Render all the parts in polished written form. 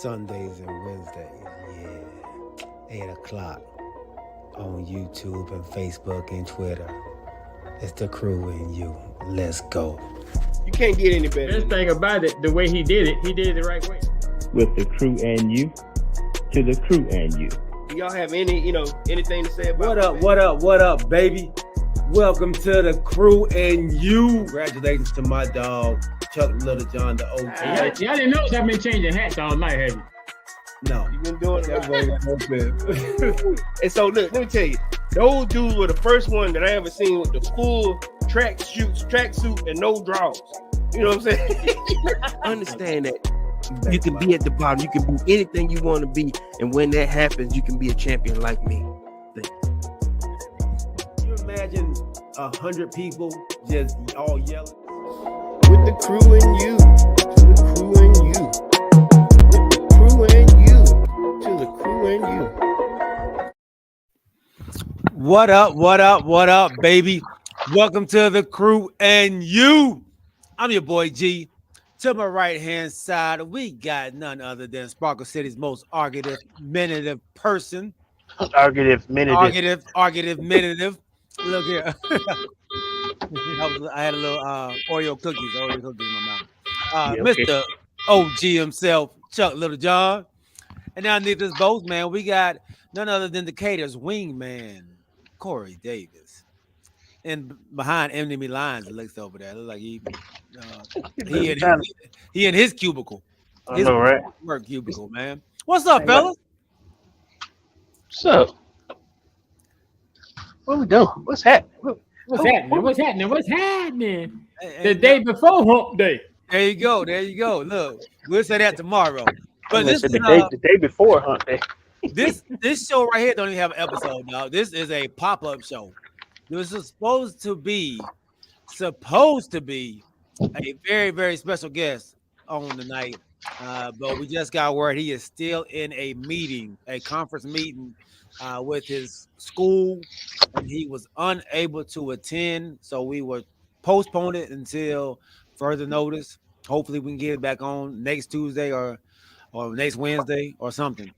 Sundays and Wednesdays, yeah. 8 o'clock on YouTube and Facebook and Twitter. It's the crew and you. Let's go. You can't get any better. Best thing about it, the way he did it the right way. With the crew and you, to the crew and you. Do y'all have anything to say about What up, baby? Welcome to the crew and you. Congratulations to my dog, Chuck Little John, the OG. Y'all didn't notice I've been changing hats all night, have you? No. You've been doing it. And so look, let me tell you, those dudes were the first one that I ever seen with the full tracksuit and no drawers. You know what I'm saying? Understand that you can be at the bottom, you can be anything you want to be, and when that happens, you can be a champion like me. Can you imagine 100 people just all yelling? With the crew and you, to the crew and you. With the crew and you, to the crew and you. What up, baby? Welcome to the crew and you. I'm your boy G. To my right-hand side, we got none other than Sparkle City's most argumentative person. Argumentative. Look here. I had a little Oreo cookies in my mouth. Mr. OG himself, Chuck Little John. And now underneath us both, man, we got none other than Decatur's wingman, Corey Davis. And behind enemy lines, it looks over there. It looks like he in his cubicle. His work cubicle, man. What's up, fellas? What's up? What we doing? What's happening? What's happening? The day before Hump Day. There you go. Look, we'll say that tomorrow. But this is the day before Hump Day. This show right here don't even have an episode, dog. This is a pop-up show. This is supposed to be a very, very special guest on the night. But we just got word he is still in a conference meeting with his school, and he was unable to attend. So we will postpone it until further notice. Hopefully we can get it back on next Tuesday or next Wednesday or something,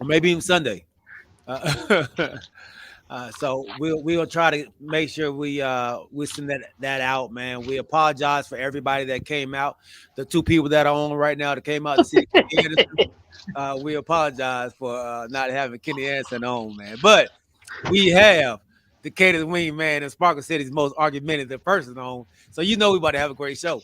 or maybe even Sunday. So we'll try to make sure we send that out, man. We apologize for everybody that came out. The two people that are on right now that came out to see Kenny Anderson. We apologize for not having Kenny Anderson on, man. But we have Decatur's wingman and Sparkle City's most argumentative person on. So you know we about to have a great show.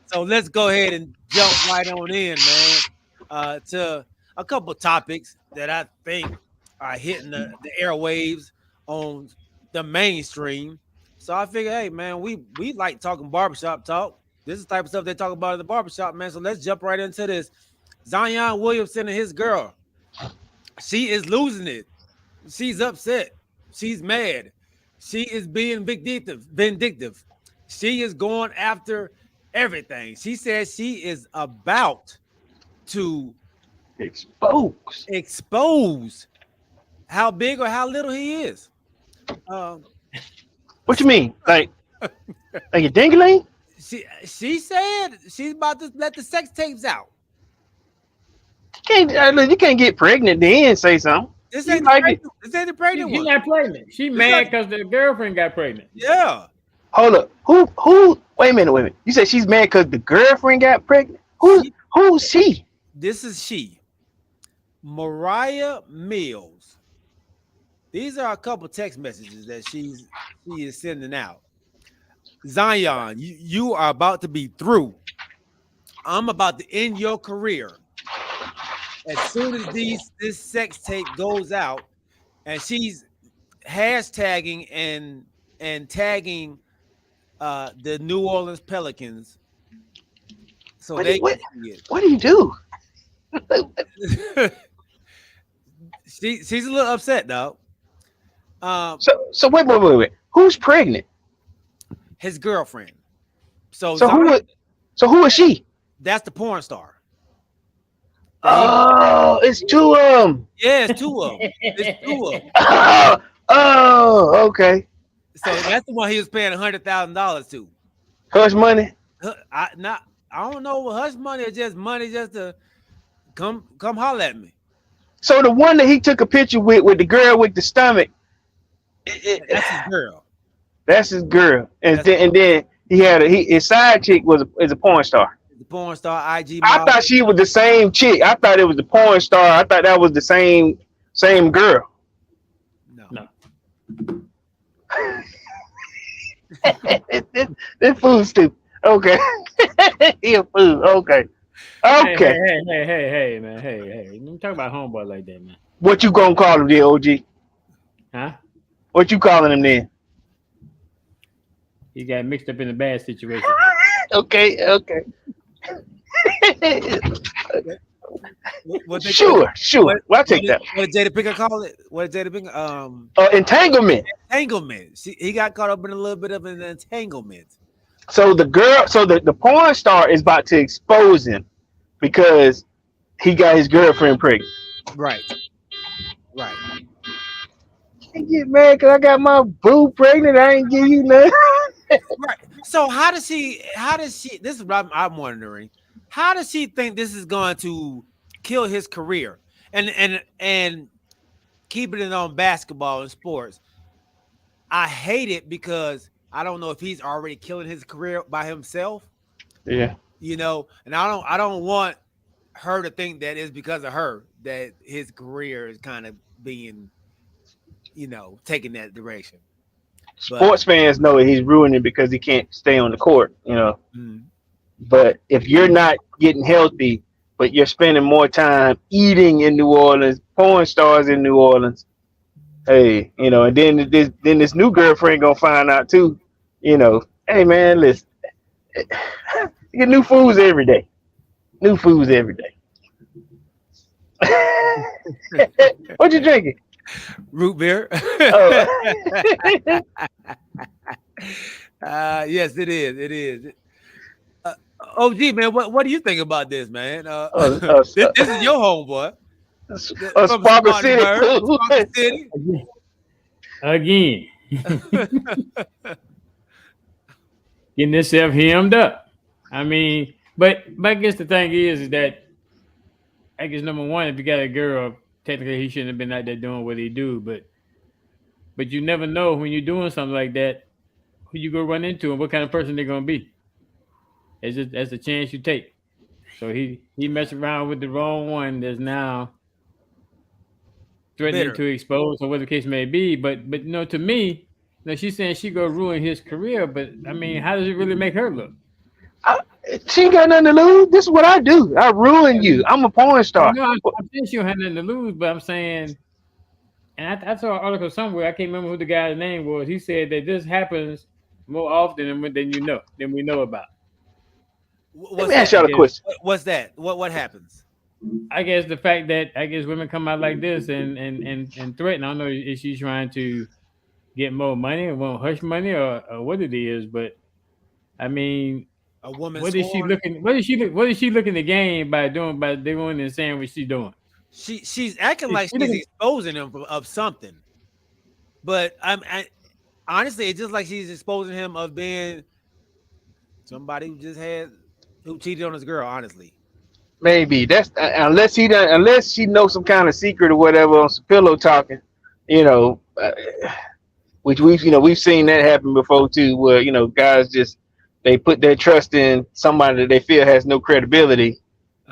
So let's go ahead and jump right on in, man, to a couple topics that I think are hitting the airwaves on the mainstream. So I figure, hey, man, we like talking barbershop talk. This is the type of stuff they talk about in the barbershop, man. So let's jump right into this. Zion Williamson and his girl. She is losing it. She's upset. She's mad. She is being vindictive. She is going after everything. She says she is about to expose how big or how little he is. What you mean? Like a dingling? She said she's about to let the sex tapes out. You can't get pregnant then say something. This ain't the pregnant one. She's not pregnant. She mad because the girlfriend got pregnant. Yeah. Hold up. Who? Wait a minute. You said she's mad because the girlfriend got pregnant? Who's she? This is she. Mariah Mills. These are a couple text messages that she is sending out. Zion, you are about to be through. I'm about to end your career. As soon as this sex tape goes out, and she's hashtagging and tagging the New Orleans Pelicans. So what do you do? She's a little upset though. So wait. Who's pregnant? His girlfriend. So who is she? That's the porn star. Oh, it's two of them. Yeah, it's two of them. Oh, okay. So that's the one he was paying $100,000 to. Hush money. I don't know, hush money or just money just to come holler at me. So the one that he took a picture with the girl with the stomach, That's his girl. that's his girl. And then he had his side chick is a porn star. The porn star, IG I model. thought she was the same chick. I thought it was the porn star. I thought that was the same girl. No. This fool's stupid. Okay. He a fool. Okay. Okay. Hey, man. Hey. Don't talk about homeboy like that, man. What you gonna call him then, OG? Huh? What you calling him then? He got mixed up in a bad situation. Okay. Sure. I'll take that. What did Jada Pinkett call it? What did Jada Pinkett? Entanglement. Entanglement. He got caught up in a little bit of an entanglement. So the porn star is about to expose him because he got his girlfriend pregnant. Right. I get mad because I got my boo pregnant. I ain't give you nothing. Right. So how does she? This is what I'm wondering. How does she think this is going to kill his career and keeping it on basketball and sports? I hate it because I don't know if he's already killing his career by himself. Yeah. And I don't want her to think that it's because of her that his career is kind of being, taking that direction. Sports fans know he's ruining because he can't stay on the court, But if you're not getting healthy, but you're spending more time eating in New Orleans, porn stars in New Orleans, hey, and then this new girlfriend gonna find out too, hey man, listen, you get new foods every day. What you drinking? Root beer. Yes, it is. OG, man, what do you think about this, man? This is your homeboy. Sparkle City. Again. Getting himself hemmed up. I mean, but I guess the thing is that I guess number one, if you got a girl, technically he shouldn't have been out there doing what he do, but you never know when you're doing something like that, who you go run into and what kind of person they're gonna be. That's a chance you take. So he messed around with the wrong one that's now threatening to expose or whatever the case may be. But to me, she's saying she gonna ruin his career, but I mean, how does it really make her look? She ain't got nothing to lose. This is what I do. I ruin you. I'm a porn star. No, I'm saying she don't have nothing to lose, but I'm saying, and I saw an article somewhere, I can't remember who the guy's name was. He said that this happens more often than we know about. Let me ask y'all a question. What's that? What happens? I guess the fact that women come out like this and threaten. I don't know if she's trying to get more money or want hush money or what it is, but I mean, a woman. What is she looking to gain by doing and saying what she's doing? She's acting like she's exposing him of something, but honestly, it's just like she's exposing him of being somebody who cheated on his girl. Honestly, maybe that's unless she knows some kind of secret or whatever on some pillow talking, which we've seen that happen before too, where guys just they put their trust in somebody that they feel has no credibility,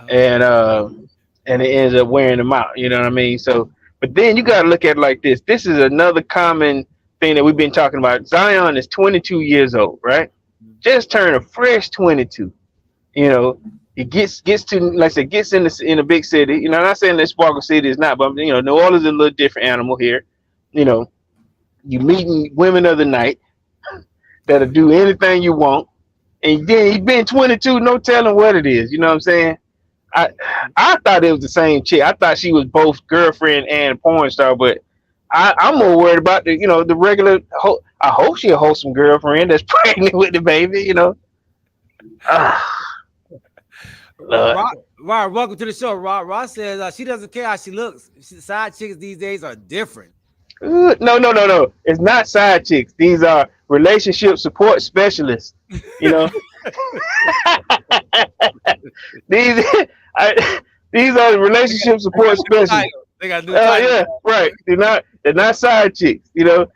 and it ends up wearing them out. You know what I mean? So, but then you got to look at it like this. This is another common thing that we've been talking about. Zion is 22 years old, right? Just turned a fresh 22. He gets to, like I said, gets in a big city. I'm not saying that Sparkle City is not, but New Orleans is a little different animal here. You meeting women of the night that'll do anything you want. And then he's been 22, no telling what it is. You know what I'm saying? I thought it was the same chick. I thought she was both girlfriend and porn star, but I'm more worried about the regular. I hope she a wholesome girlfriend that's pregnant with the baby. Rod, welcome to the show. Rod says she doesn't care how she looks. Side chicks these days are different. No. It's not side chicks. These are relationship support specialists. these these are the relationship support specialists. They got a new title. Yeah, right. They're not side chicks. You know,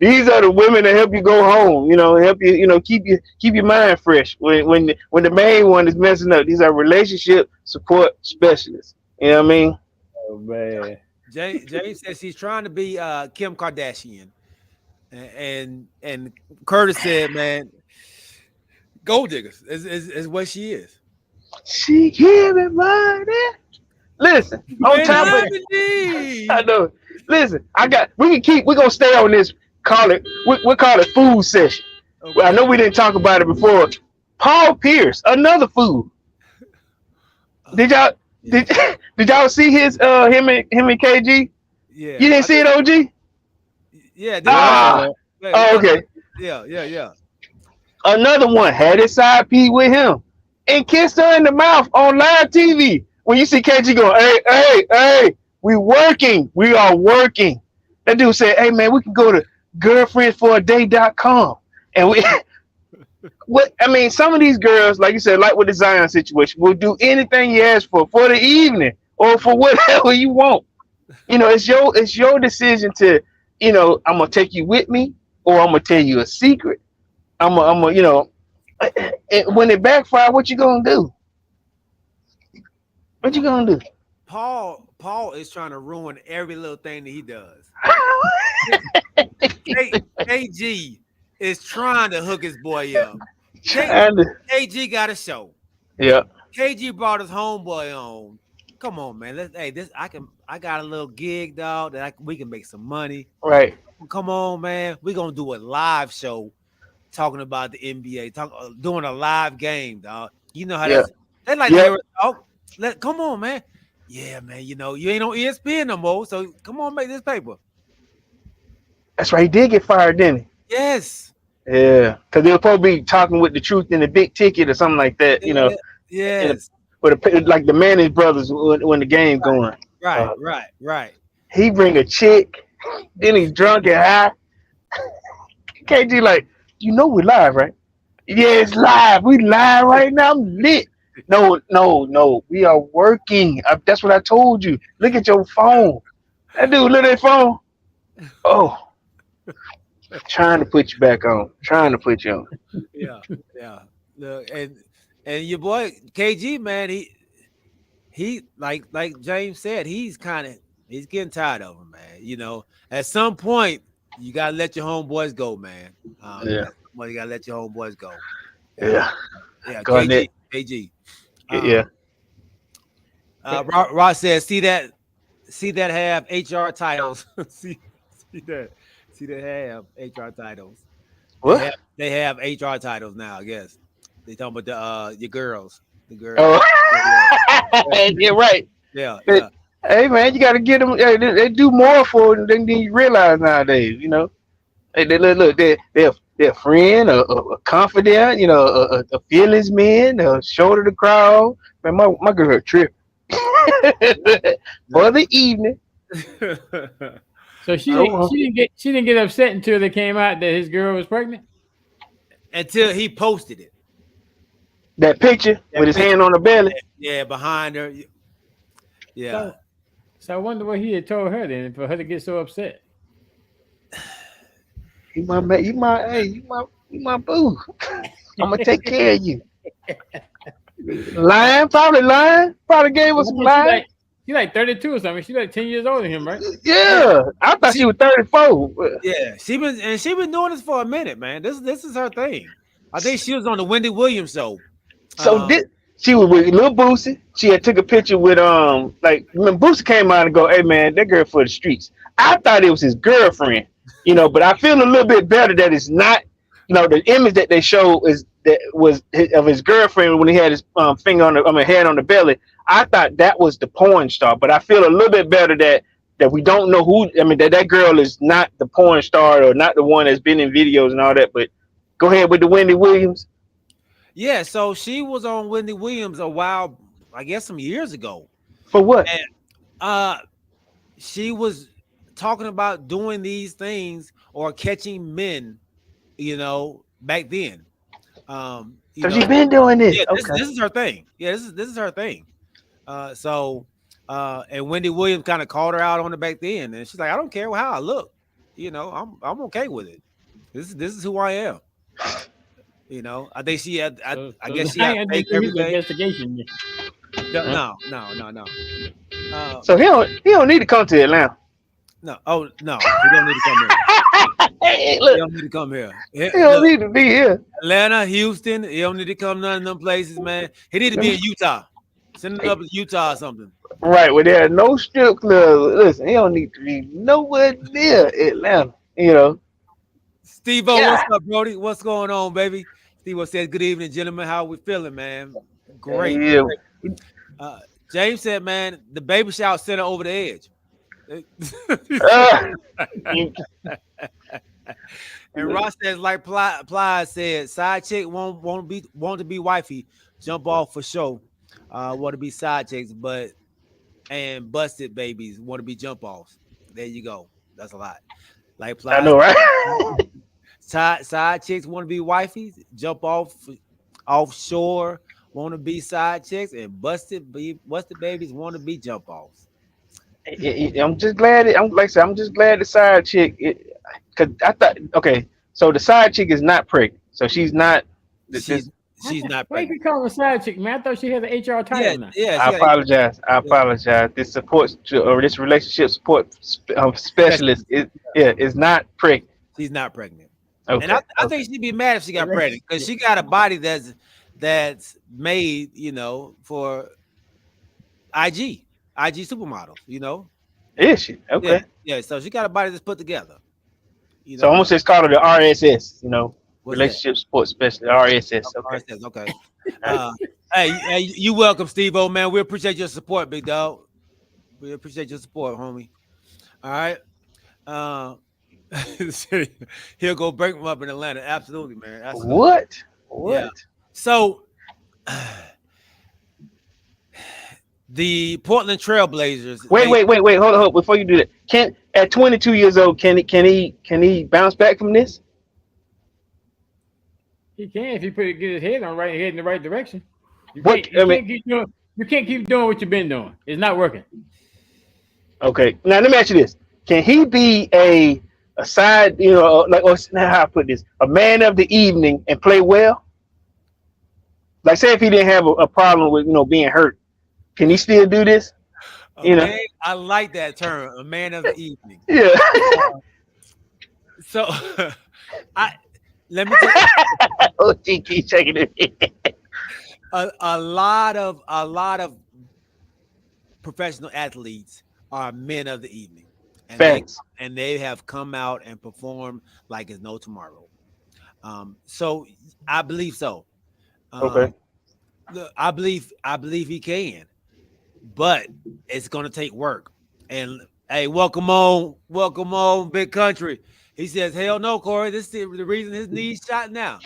these are the women that help you go home. You know, help you. You know, keep your mind fresh when the main one is messing up. These are relationship support specialists. You know what I mean? Oh man. James says he's trying to be Kim Kardashian, and Curtis said, "Man, gold diggers is what she is." She giving money. Listen, on top of it, I know. Listen, we're gonna stay on this. We'll call it food session. Okay. Well, I know we didn't talk about it before. Paul Pierce, another food. Did y'all see his him and KG? Yeah. You didn't see it, OG? Yeah. Okay. Yeah. Another one had his side P with him and kissed her in the mouth on live TV. When you see KG going, hey, we are working. That dude said, hey man, we can go to girlfriendsforaday.com. And some of these girls, like you said, like with the Zion situation, will do anything you ask for the evening or for whatever you want. You know, it's your decision to, you know, I'm gonna take you with me or I'm gonna tell you a secret. I'm gonna, you know, when it backfire, what you gonna do? What you gonna do? Paul is trying to ruin every little thing that he does. KG is trying to hook his boy up. KG got a show. Yeah. KG brought his homeboy on. Come on, man. I got a little gig, dog, that we can make some money. Right. Come on, man. We're gonna do a live show talking about the NBA, doing a live game, dog. You know how they like to hear us talk. Come on, man. Yeah, man. You know, you ain't on ESPN no more. So come on, make this paper. That's right. He did get fired, didn't he? Yes. Yeah. Because they were supposed to be talking with the truth in the big ticket or something like that, you know. Yes. Like the Manning brothers when the game going. Right. He bring a chick, then he's drunk and high. KG like, you know we're live, right? Yeah, it's live. We live right now. I'm lit. No. We are working. That's what I told you. Look at your phone. That dude look at that phone. Oh. Trying to put you back on. Trying to put you on. Yeah. Look, and your boy KG, man, he like James said, he's getting tired of him, man. You know, at some point you gotta let your homeboys go, man. You gotta let your homeboys go. Yeah. KG. Ross says, see that have HR titles. see that have HR titles. What? They have HR titles now, I guess. They talking about your girls. The girls. Oh. Yeah, right. Yeah. Hey man, you gotta get them. They do more for it than you realize nowadays. You know, they're a friend, a confidant. You know, a feelings man, a shoulder to cry on. Man, my girl trip for the evening. So she didn't get upset until they came out that his girl was pregnant. Until he posted it. That picture with his hand on the belly. Yeah, behind her. Yeah. So I wonder what he had told her then for her to get so upset. You my boo. I'm gonna take care of you. Probably gave us some lying. She's like 32 or something. She's like 10 years older than him, right? Yeah. I thought she was 34. Yeah, she been doing this for a minute, man. This is her thing. I think she was on the Wendy Williams show. So she was with Lil Boosie. She had took a picture with when Boosie came out and go, hey man, that girl for the streets. I thought it was his girlfriend, you know, but I feel a little bit better that it's not, you know, the image that they show was of his girlfriend when he had his hand on the belly. I thought that was the porn star, but I feel a little bit better that we don't know who. I mean, that girl is not the porn star or not the one that's been in videos and all that. But go ahead with the Wendy Williams. Yeah, so she was on Wendy Williams a while, I guess some years ago. For what? And she was talking about doing these things or catching men, you know, back then. So she been doing this. Yeah, Okay. this is her thing. Yeah, this is her thing. And Wendy Williams kind of called her out on it back then, and she's like, I don't care how I look. I'm okay with it. This is who I am. I think she had. I guess she had fake everything. Investigation. No. So he don't need to come to Atlanta. No. Oh no, he don't need to come here. Hey, He look, don't need to come here. he don't need to be here. Atlanta, Houston. He don't need to come none of them places, man. He need to be in Utah. Send him up to Utah or something. Right, where there are no strip clubs. Listen, he don't need to be nowhere near Atlanta. Steve-O, what's up, Brody? What's going on, baby? Steve-O says, good evening, gentlemen. How we feeling, man? Great. Yeah. James said, man, the baby shower sent her over the edge. And Ross says, like Ply said, side chick want to be wifey, jump off for sure. Want to be side chicks, and busted babies want to be jump offs. There you go. That's a lot. Like Ply, I know, right? Side chicks want to be wifeys, jump off offshore, want to be side chicks, and busted babies want to be jump offs. I'm just glad. I'm just glad the side chick. Cause I thought, okay, so the side chick is not pregnant, so she's not. She's not Why you pregnant. call her a side chick, man? I thought she had an HR title now. Yeah. I apologize. This this relationship support specialist is not pregnant. She's not pregnant. Okay. And I think she'd be mad if she got pregnant because she got a body that's made, for IG supermodels, Is she? Okay. Yeah. So she got a body that's put together. So almost just call her the RSS, What's relationship support specialist. RSS. Okay. RSS, okay. Hey, you welcome, Steve-O, man. We appreciate your support, big dog. We appreciate your support, homie. All right. He'll go break them up in Atlanta. Absolutely, man. Absolutely. What? Yeah. So the Portland Trailblazers. Wait. Hold on. Before you do that, at 22 years old, can he bounce back from this? He can if he get his head in the right direction. You can't keep doing what you've been doing. It's not working. Okay. Now let me ask you this: can he be a side, now how I put this, a man of the evening and play well? Like, say if he didn't have a problem with being hurt, can he still do this? Man, I like that term, a man of the evening. Yeah. So, let me tell you. Oh, she keeps shaking it. A lot of professional athletes are men of the evening, and they have come out and performed like it's no tomorrow. So I believe so. Okay. I believe he can, but it's gonna take work. And hey, welcome on, Big Country. He says, "Hell no, Corey. This is the reason his knees shot now."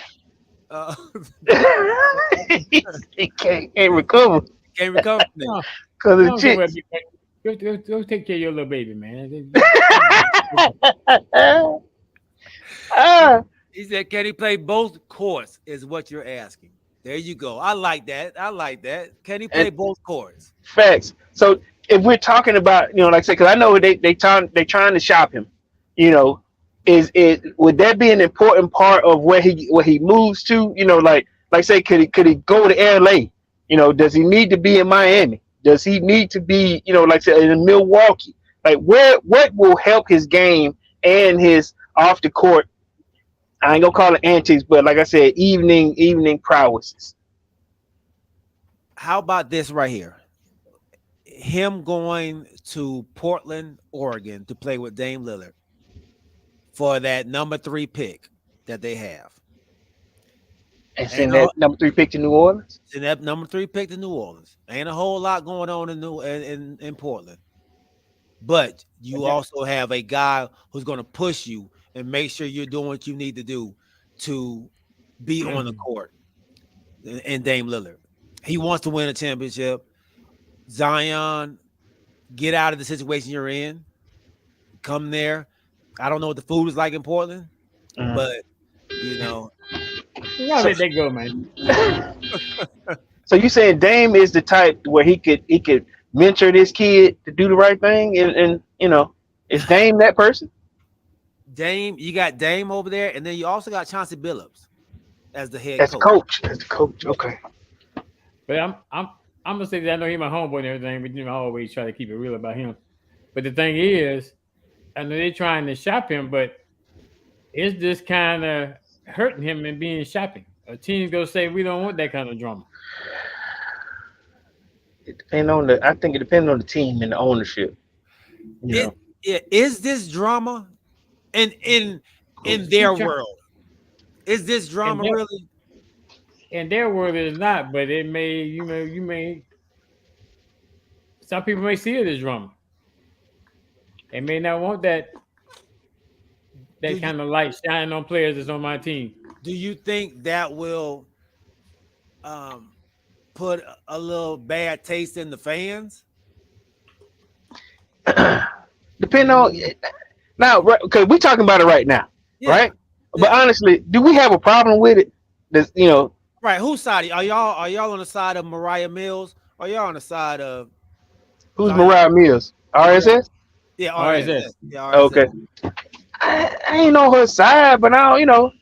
He can't recover. Can't recover now. Because of chicks. Go take care of your little baby, man. He said, "Can he play both courts?" Is what you're asking. There you go. I like that. Can he play both courts? Facts. So if we're talking about, like I said, because I know they're trying to shop him, would that be an important part of where he moves to? Like say, could he go to LA? Does he need to be in Miami? Does he need to be, like say in Milwaukee? Like what will help his game and his off the court? I ain't gonna call it antics, but like I said, evening prowesses. How about this right here? Him going to Portland, Oregon to play with Dame Lillard for that number 3 pick that they have. And send that number 3 pick to New Orleans? Send that number 3 pick to New Orleans. Ain't a whole lot going on in Portland. But you also have a guy who's going to push you and make sure you're doing what you need to do to be on the court. And Dame Lillard, he wants to win a championship. Zion, get out of the situation you're in. Come there. I don't know what the food is like in Portland, but You gotta let that go, man. So you saying Dame is the type where he could mentor this kid to do the right thing, and you know, is Dame that person? Dame, you got Dame over there, and then you also got Chauncey Billups as the head As coach. As the coach, okay. But I'm gonna say that I know he's my homeboy and everything, but you know I always try to keep it real about him. But the thing is, I know they're trying to shop him, but it's just kind of hurting him and being shopping. A team's gonna say we don't want that kind of drama. I think it depends on the team and the ownership. You know. Is this drama in their world? Is this drama really? In their world, it is not, but it may, you may. Some people may see it as drama. They may not want that kind of light shining on players that's on my team. Do you think that will put a little bad taste in the fans? Depending on now, because we're talking about it right now, right? Yeah. But honestly, do we have a problem with it? This, you know, right? Whose side are y'all? Are y'all on the side of Mariah Mills? Or are y'all on the side of who's Mariah Mills? RSS? Yeah, RSS. Yeah, RSS. Okay. I ain't on her side, but I don't, you know,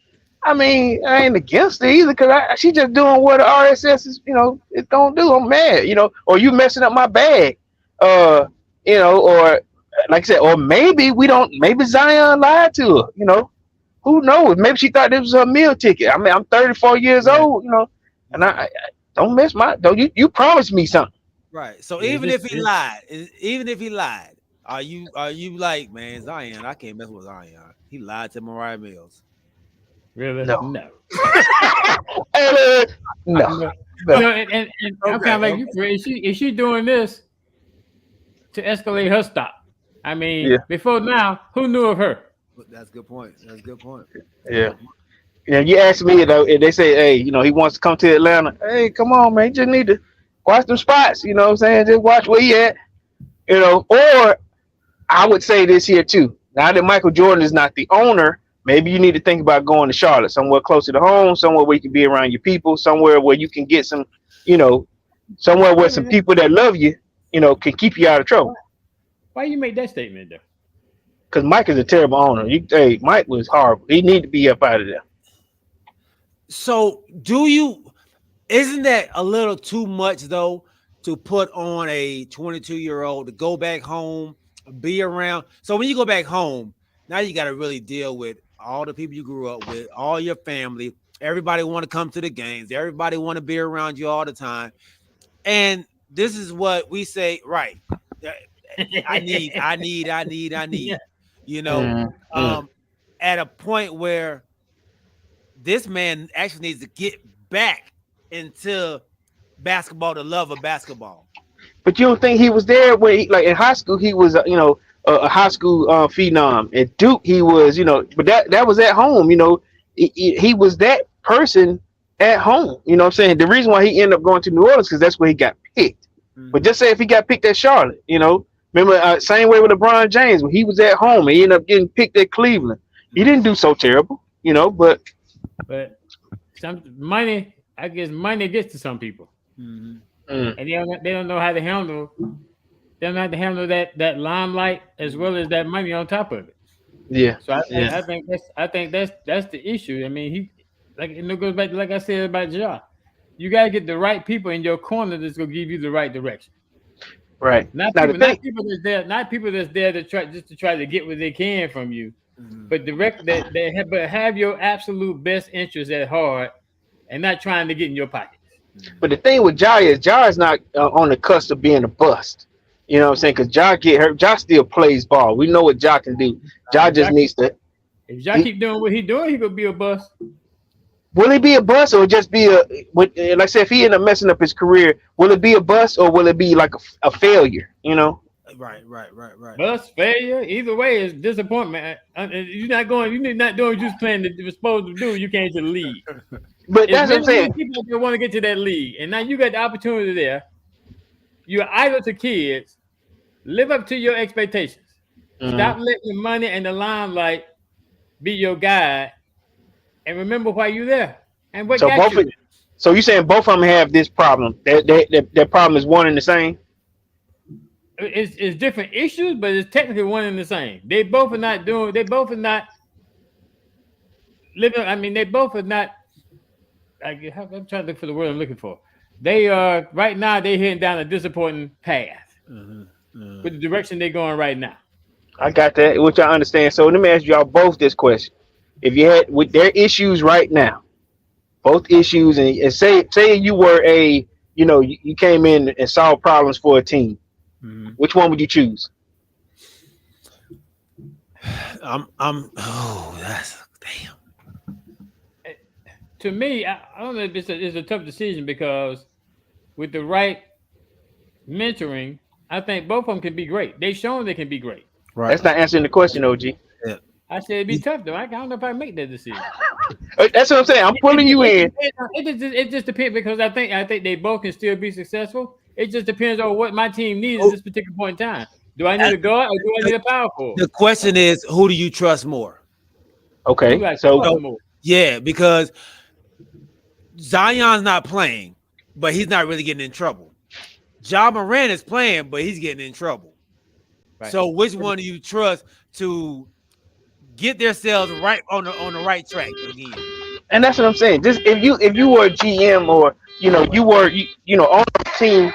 I mean, I ain't against it either because she just doing what the RSS is, you know, it don't do. I'm mad, you know, or you messing up my bag, you know, or like I said, or maybe maybe Zion lied to her, you know, who knows? Maybe she thought this was her meal ticket. I mean, I'm 34 years old, you know, and I don't miss you promised me something. Right. So even if he lied, are you like, man, Zion? I can't mess with Zion. He lied to Mariah Mills. Really? No. No. No. And I'm kind of like you. Is she doing this to escalate her stock? I mean, before now, who knew of her? That's a good point. Yeah. Yeah, you ask me though, and they say, hey, you know, he wants to come to Atlanta. Hey, come on, man, you just need to watch them spots. You know what I'm saying? Just watch where he at. You know, or I would say this here too. Now that Michael Jordan is not the owner, maybe you need to think about going to Charlotte, somewhere closer to home, somewhere where you can be around your people, somewhere where you can get some, you know, somewhere where some people that love you, you know, can keep you out of trouble. Why you make that statement though? Because Mike is a terrible owner. Hey, Mike was horrible. He need to be up out of there. So isn't that a little too much though to put on a 22-year-old to go back home, be around? So when you go back home, now you got to really deal with all the people you grew up with, all your family. Everybody want to come to the games. Everybody want to be around you all the time. And this is what we say, right? I need. Yeah. You know, at a point where this man actually needs to get back into basketball, the love of basketball. But you don't think he was there when, like in high school, he was, you know, a high school phenom. At Duke, he was, you know, but that was at home. You know, he was that person at home. You know what I'm saying? The reason why he ended up going to New Orleans because that's where he got picked. Mm-hmm. But just say if he got picked at Charlotte, you know, remember same way with LeBron James when he was at home and he ended up getting picked at Cleveland. He didn't do so terrible, you know, but some money, I guess money gets to some people. Mm-hmm. And they don't know how to handle. They don't know how to handle that limelight as well as that money on top of it. Yeah. So I think that's the issue. I mean, it goes back to like I said about Ja. You gotta get the right people in your corner that's gonna give you the right direction. Right. Not people that's there to try to get what they can from you, but but have your absolute best interest at heart and not trying to get in your pockets. But the thing with Ja is not on the cusp of being a bust. You know what I'm saying? Because Ja get hurt. Ja still plays ball. We know what Ja can do. Ja just needs to. If Ja keep doing what he's doing, he could be a bust. Will he be a bust or just be like I said, if he end up messing up his career, will it be a bust or will it be like a failure? You know? Right. Bust, failure, either way is disappointment. You're not doing what you're planning to you're supposed to do. You can't just leave. But that's what I'm saying. People that want to get to that league, and now you got the opportunity there. You're idle to kids. Live up to your expectations. Mm-hmm. Stop letting the money and the limelight be your guide. And remember why you're there. And what So got you? so you saying both of them have this problem? That problem is one and the same? It's different issues, but it's technically one and the same. They both are not doing. They both are not living. I mean, they both are not. I'm trying to look for the word I'm looking for. They are right now. They're heading down a disappointing path with the direction they're going right now. I got that, which I understand. So let me ask y'all both this question: if you had with their issues right now, both issues, and say you were you came in and solved problems for a team, which one would you choose? That's damn. To me, I don't know if it's a tough decision because with the right mentoring, I think both of them can be great. They've shown they can be great. Right. That's not answering the question, OG. I said it'd be tough though. I don't know if I make that decision. That's what I'm saying. I'm pulling you in. It just depends because I think they both can still be successful. It just depends on what my team needs at this particular point in time. Do I need a guard or do I need a power forward? The question is, who do you trust more? Okay, so yeah, because Zion's not playing, but he's not really getting in trouble. Ja Morant is playing, but he's getting in trouble. Right. So which one do you trust to get themselves right on the right track again? And that's what I'm saying. Just if you were a GM or you were on the team,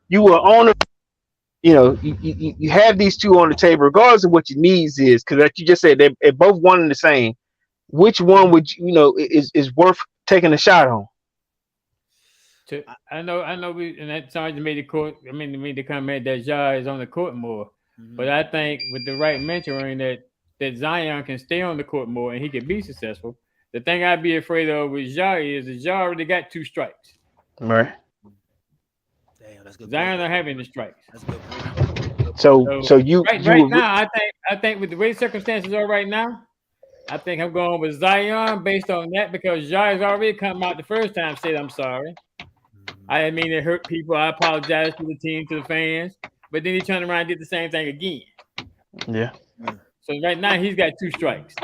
you were on you have these two on the table, regardless of what your needs is, because like you just said, they're both one and the same. Which one would is worth taking a shot on? I know we and that Sergeant made the court. I mean, made the comment that Ja is on the court more, but I think with the right mentoring that Zion can stay on the court more and he can be successful. The thing I'd be afraid of with Ja is that Ja already got 2 strikes. Right. Damn, that's good. Zion not having the strikes. That's good. So you right now, I think with the way circumstances are right now, I think I'm going with Zion based on that because Ja has already come out the first time said I'm sorry. I didn't mean to hurt people. I apologize to the team, to the fans. But then he turned around and did the same thing again. Yeah. So right now he's got 2 strikes.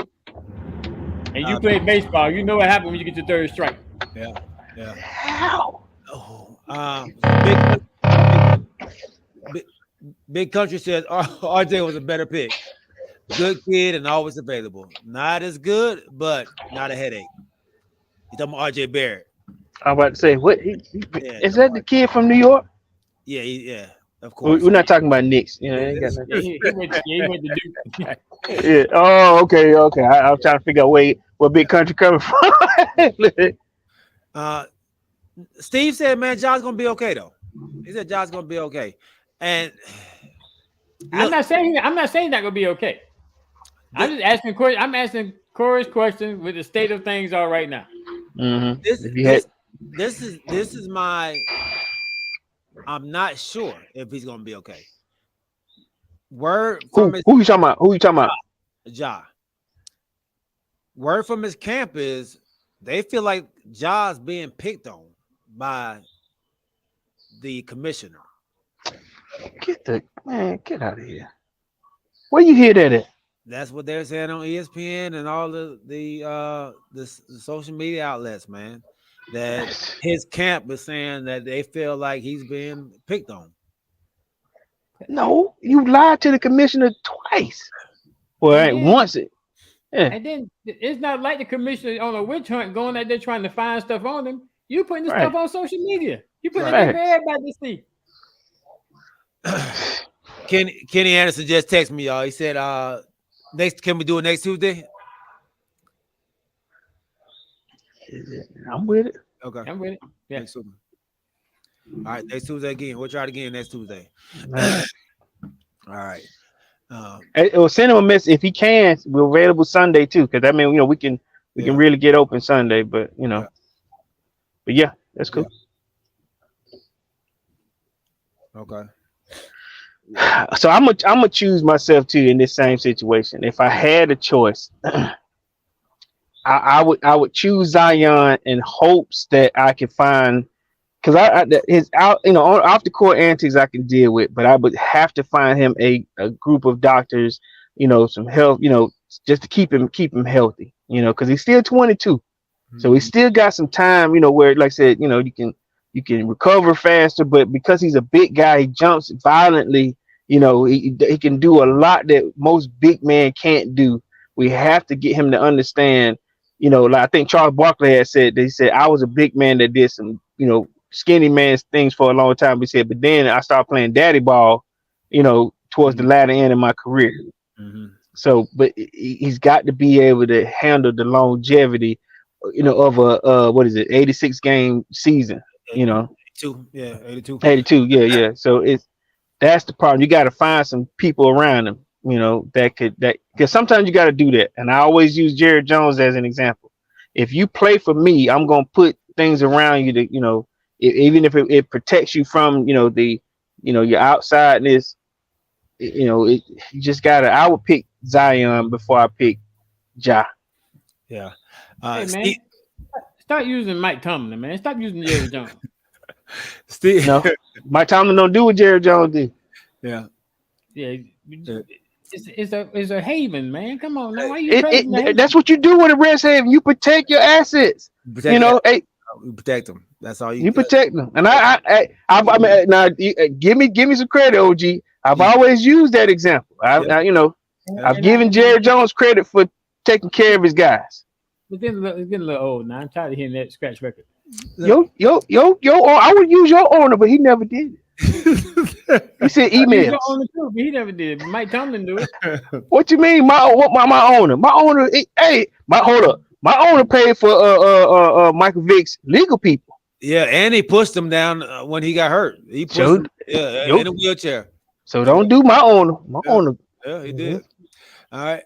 And you play baseball, you know what happens when you get your 3rd strike. Yeah. How? Big Country says RJ was a better pick. Good kid and always available. Not as good, but not a headache. You talking about RJ Barrett? I'm about to say, what is that? The kid from New York? Yeah, of course. We're not talking about Knicks. He went to Duke. Yeah. Oh, okay. I was trying to figure out where Big Country coming from. Steve said, "Man, John's gonna be okay though." He said, "John's gonna be okay," and I'm not saying not gonna be okay. I'm just asking questions. I'm asking Corey's question with the state of things are right now. Mm-hmm. This is my. I'm not sure if he's gonna be okay. Word from who you talking about? Who you talking about? Ja. Word from his camp is they feel like Ja's being picked on by the commissioner. Get out of here. Where you hear that at? That's what they're saying on ESPN and all the social media outlets, man. That his camp is saying that they feel like he's being picked on. No, you lied to the commissioner twice. Well, once it. Yeah. And then it's not like the commissioner on a witch hunt going out there trying to find stuff on him. You putting the stuff on social media. You putting it for everybody to see. Kenny Anderson just texted me, y'all. He said, can we do it next Tuesday? I'm with it. Okay. I'm with it. Yeah. All right, next Tuesday again. We'll try it again next Tuesday. All right. Well, send him a message if he can. We're available Sunday too, because I mean, we can really get open Sunday, but but yeah, that's cool. Yeah. Okay. So I'm gonna choose myself too in this same situation. If I had a choice, I would choose Zion in hopes that I can find, because his out off the court antics I can deal with, but I would have to find him a group of doctors, some help, just to keep him healthy. because he's still 22. So he still got some time, where, like I said, you can recover faster, but because he's a big guy, he jumps violently. He can do a lot that most big men can't do. We have to get him to understand, like I think Charles Barkley had said, they said, I was a big man that did some, skinny man's things for a long time. He said, but then I started playing daddy ball, towards the latter end of my career. So, but he's got to be able to handle the longevity, of a 86 game season, 82, yeah, 82. 82, yeah. So that's the problem. You got to find some people around him, because sometimes you got to do that. And I always use Jared Jones as an example. If you play for me, I'm gonna put things around you that even if it protects you from your outsideness. You just gotta. I would pick Zion before I pick Ja. Yeah. Hey, man, start using Mike Tomlin, man. Stop using Jerry Jones. Steve, No, Mike Tomlin don't do what Jared Jones did. Yeah. It's a haven, man. Come on now. Why you that's what you do with a Reds haven. You protect your assets. we protect them. That's all you protect them. And I mean, now give me some credit, OG. I've always used that example. I've given Jared Jones credit for taking care of his guys. It's getting a little old now. I'm tired of hearing that scratch record. Yo, I would use your owner, but he never did it. He said emails. Your owner too, but he never did. Mike Tomlin do it. What you mean? My owner? My owner? Hold up. My owner paid for Michael Vick's legal people. Yeah, and he pushed him down when he got hurt. He pushed him, in a wheelchair. So don't do my owner. My owner. Yeah, he did. All right.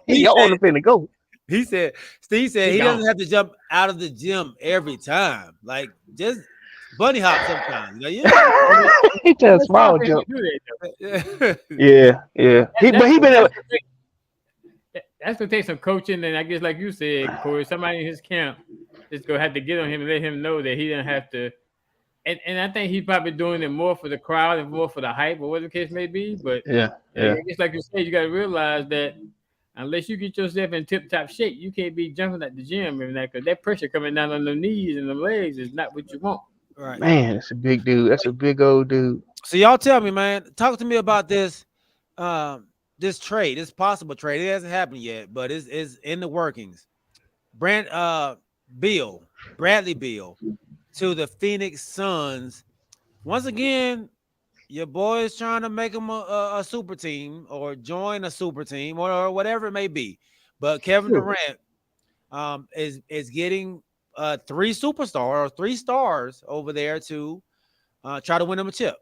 Your owner finna go. Steve said he doesn't have to jump out of the gym every time. Like just bunny hop sometimes. He does small jump. Yeah. He been. That's gonna take some coaching, and I guess, like you said, Corey, somebody in his camp is gonna have to get on him and let him know that he doesn't have to. And I think he's probably doing it more for the crowd and more for the hype, or whatever the case may be. But yeah. I guess, like you said, you got to realize that unless you get yourself in tip-top shape, you can't be jumping at the gym and that, because that pressure coming down on the knees and the legs is not what you want. Right, man, that's a big dude. That's a big old dude. So y'all tell me, man, talk to me about this, this trade, this possible trade. It hasn't happened yet, but it's in the workings. Bradley Beal to the Phoenix Suns. Once again, your boy is trying to make him a super team or join a super team or whatever it may be. But Kevin Durant is getting three stars over there to try to win him a chip.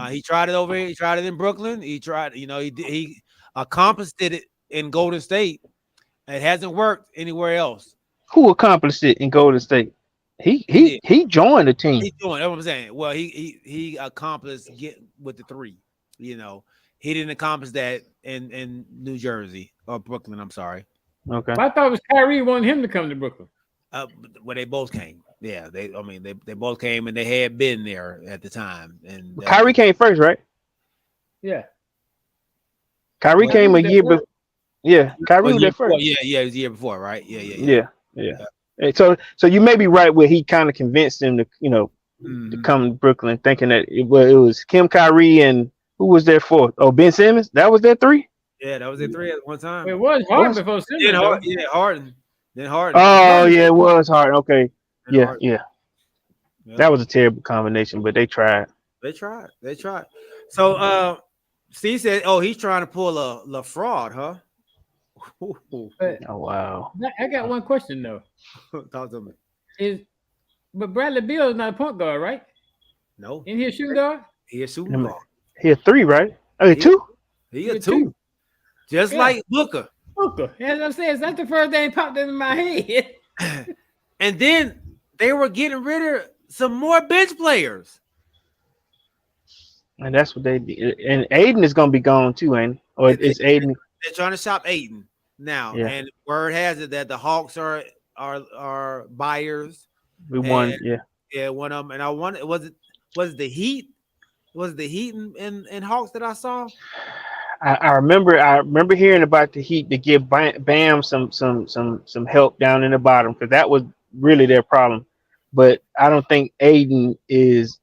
He tried it over here. He tried it in Brooklyn. He accomplished it in Golden State. It hasn't worked anywhere else. Who accomplished it in Golden State? He joined the team. He joined. That's what I'm saying. Well, he accomplished getting with the three. He didn't accomplish that in New Jersey or Brooklyn. I'm sorry. Okay. Well, I thought it was Kyrie wanting him to come to Brooklyn. Well, they both came. Yeah, they both came, and they had been there at the time. And Kyrie came first, right? Yeah. Kyrie came a year before. Yeah, Kyrie was there first. Yeah, it was the year before, right? Yeah. So you may be right where he kind of convinced him to, to come to Brooklyn, thinking that it was Kim, Kyrie, and who was there for? Oh, Ben Simmons. That was their three. Yeah, that was their three at one time. It was Harden before Simmons. Harden. Then Harden. Oh yeah, it was Harden. Okay. Yeah. That was a terrible combination, but they tried. They tried. So Steve said, "Oh, he's trying to pull a fraud, huh?" Oh wow! I got one question though. Talk to me. But Bradley Beal is not a point guard, right? No. Isn't he a shooting guard? He a shooting guard. He a three, right? Oh, two. He a two. Just like Booker. As I'm saying, that's the first thing popped into my head. And then they were getting rid of some more bench players. And that's what they did. And Aiden is gonna be gone too, ain't he? Or it's Aiden. They're trying to shop Aiden now, and word has it that the Hawks are buyers. We won, one of them. And I wonder, was it the Heat? Was it the Heat and Hawks that I saw? I remember hearing about the Heat to give Bam some help down in the bottom because that was really their problem. But I don't think Aiden is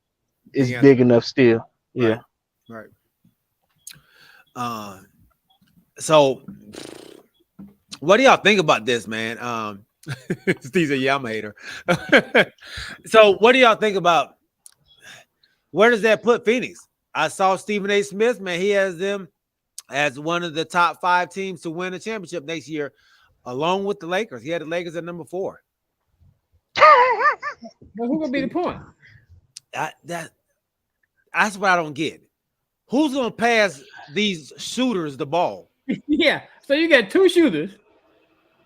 The answer. big enough still. Yeah. Right. So what do y'all think about this, man? Steve said, yeah, I'm a hater. So what do y'all think about where does that put Phoenix? I saw Stephen A. Smith, man. He has them as one of the top 5 teams to win a championship next year, along with the Lakers. He had the Lakers at number 4. Well, who gonna be the point? That's what I don't get. Who's gonna pass these shooters the ball? Yeah. So you got 2 shooters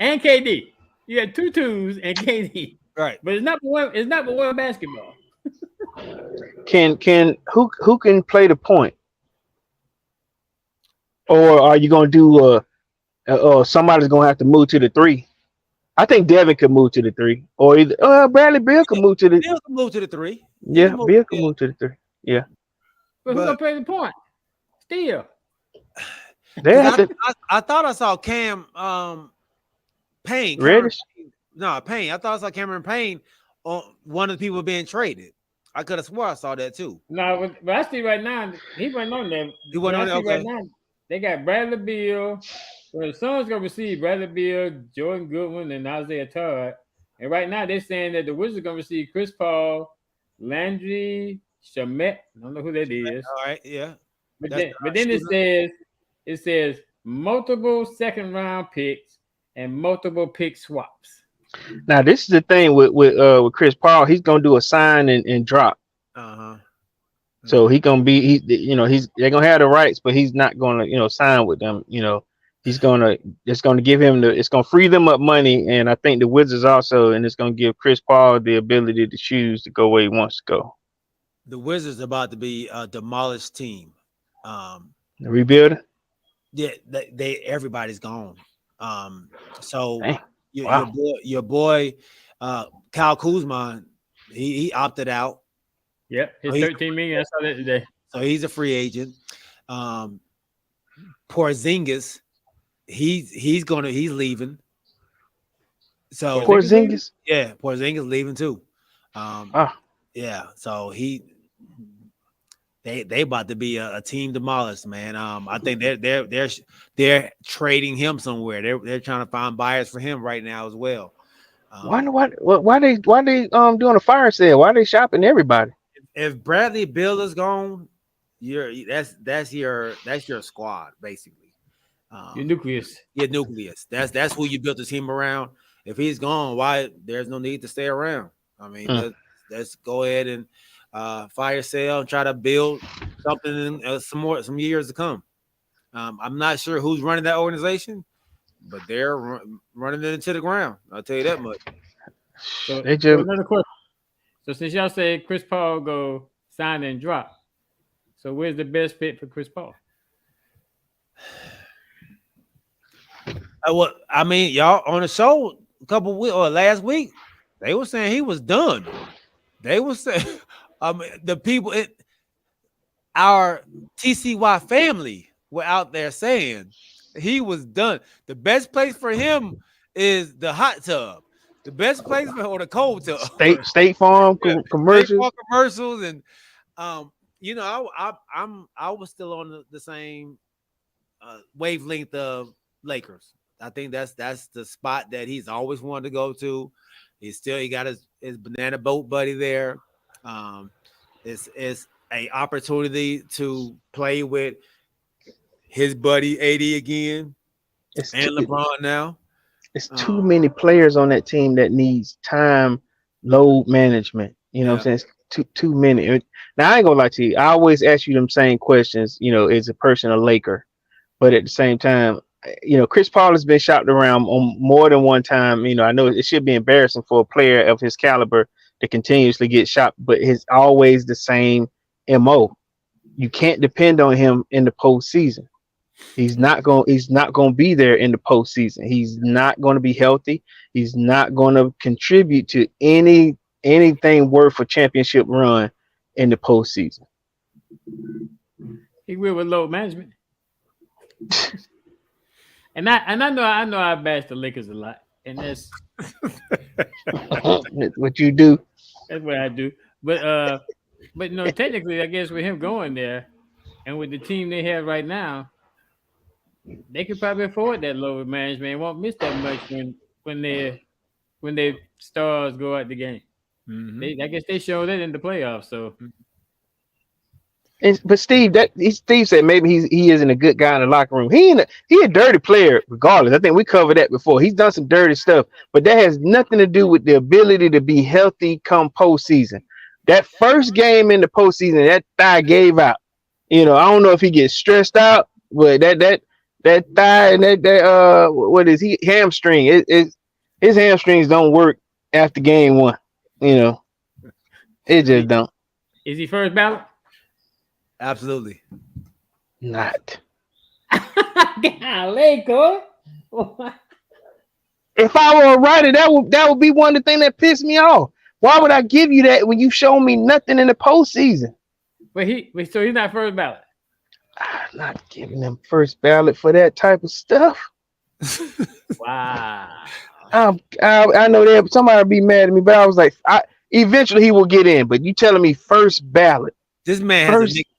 and KD. You got 2 twos and KD. Right. But it's not but one basketball. Can who can play the point? Or are you gonna do somebody's gonna have to move to the 3? I think Devin could move to the 3, or either Bradley Beal could move to the. Beal can move to the 3. Yeah, Beal can move to the 3. Yeah. But who's gonna play the point? Still. I thought I saw Cam Payne. Reddish? No, Payne. I thought I saw Cameron Payne on one of the people being traded. I could have swore I saw that too. No, but I see right now he wasn't on there. He wasn't on there. Okay. Right now, they got Bradley Beal. So the Suns gonna receive Bradley Beal, Jordan Goodwin, and Isaiah Todd. And right now they're saying that the Wizards are gonna receive Chris Paul, Landry Shamet. I don't know who that is. All right, yeah. But then it says multiple second round picks and multiple pick swaps. Now this is the thing with Chris Paul. He's gonna do a sign and drop. So they're gonna have the rights, but he's not gonna sign with them. It's gonna give him it's gonna free them up money, and I think the Wizards also, and it's gonna give Chris Paul the ability to choose to go where he wants to go. The Wizards are about to be a demolished team. Rebuild. Yeah, everybody's gone. So Dang. your boy Kyle Kuzma, he opted out. Yep, his 13 million. I saw that today. So he's a free agent. Porzingis, he's leaving. So Porzingis, yeah, Porzingis leaving too. Yeah, so they about to be a team demolished, man. I think they're trading him somewhere. They're trying to find buyers for him right now as well. Why they doing a fire sale? Why are they shopping everybody? If Bradley Beal is gone, that's your squad basically. Your nucleus. Your nucleus. That's who you built the team around. If he's gone, why there's no need to stay around. I mean, let's go ahead and fire sale and try to build something in some years to come. I'm not sure who's running that organization, but they're running it into the ground. I'll tell you that much. So another question. So since y'all say Chris Paul go sign and drop, so where's the best fit for Chris Paul? Well, I mean, y'all on the show last week, they were saying he was done. They were saying, the people our TCY family were out there saying he was done. The best place for him is the hot tub. The best place or the cold tub. State Farm commercials. State Farm commercials, and I was still on the same wavelength of Lakers. I think that's the spot that he's always wanted to go to. He got his banana boat buddy there. It's a opportunity to play with his buddy AD again and LeBron now. It's too many players on that team that needs time, load management. You know what I'm saying? It's too many. Now I ain't gonna lie to you. I always ask you them same questions. Is a person a Laker? But at the same time, Chris Paul has been shopped around on more than one time. I know it should be embarrassing for a player of his caliber to continuously get shopped, but it's always the same MO. You can't depend on him in the postseason. He's not going to be there in the postseason. He's not going to be healthy. He's not going to contribute to anything worth a championship run in the postseason. He will with load management. And I know I bash the Lakers a lot, and that's What you do? that's what I do. But no, technically, I guess with him going there, and with the team they have right now, they could probably afford that lower management. It won't miss that much when their stars go out the game. Mhm. I guess they showed it in the playoffs. So But Steve said maybe he isn't a good guy in the locker room. He a dirty player regardless. I think we covered that before. He's done some dirty stuff, but that has nothing to do with the ability to be healthy come postseason. That first game in the postseason, that thigh gave out. I don't know if he gets stressed out, but that thigh and that what is he hamstring? His hamstrings don't work after game one. It just don't. is he first ballot? Absolutely. Not. Golly, Corey. If I were a writer, that would be one of the things that pissed me off. Why would I give you that when you show me nothing in the postseason? So he's not first ballot. I'm not giving them first ballot for that type of stuff. Wow. I know that somebody would be mad at me, but I was like, eventually he will get in. But you telling me first ballot? This man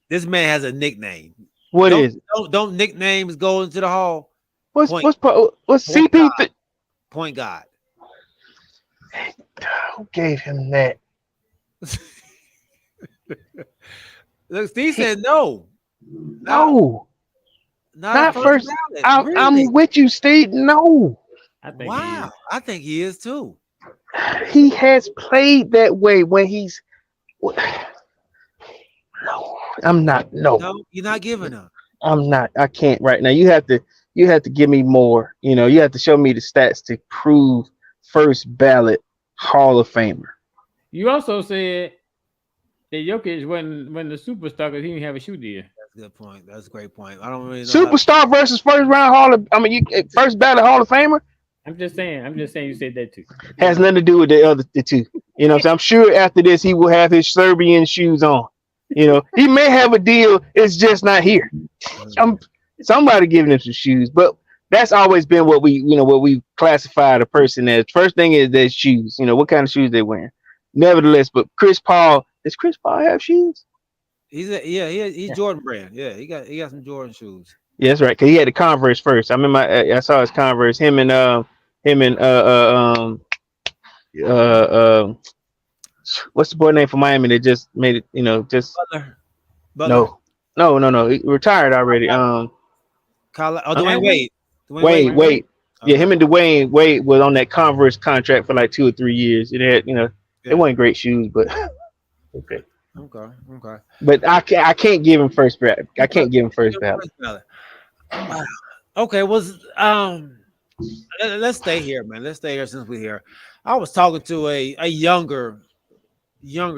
has a nickname. What is it? Don't nicknames go into the hall? What's Point CP? Point guard. Who gave him that? Look, Steve said no. No, not first. ballot. Really? I'm with you, Steve. No. Wow, I think he is too. He has played that way when he's. No, I'm not. No, you're not giving up. I'm not. I can't right now. You have to give me more. You have to show me the stats to prove first ballot Hall of Famer. You also said that Jokic wasn't the superstar because he didn't have a shoe deal. That's a good point. That's a great point. I don't really know. Superstar versus first round first ballot Hall of Famer. I'm just saying you said that too. Has nothing to do with the two. So I'm sure after this he will have his Serbian shoes on. He may have a deal. It's just not here. Somebody giving him some shoes, but that's always been what we classified a person as. First thing is their shoes. What kind of shoes they wearing. Nevertheless, but Chris Paul, does Chris Paul have shoes? He's Jordan brand. Yeah, he got some Jordan shoes. Yeah, that's right. Cause he had the Converse first. I remember I saw his Converse. Him and what's the boy name for Miami that just made it? Butler. No. He retired already. Dwayne Wade. Wade. Yeah, him and Dwayne Wade was on that Converse contract for like 2 or 3 years. It had, it wasn't great shoes, but okay. Okay. But I can't give him first ballot. I can't give him first ballot. Okay, let's stay here, man. Let's stay here since we're here. I was talking to a younger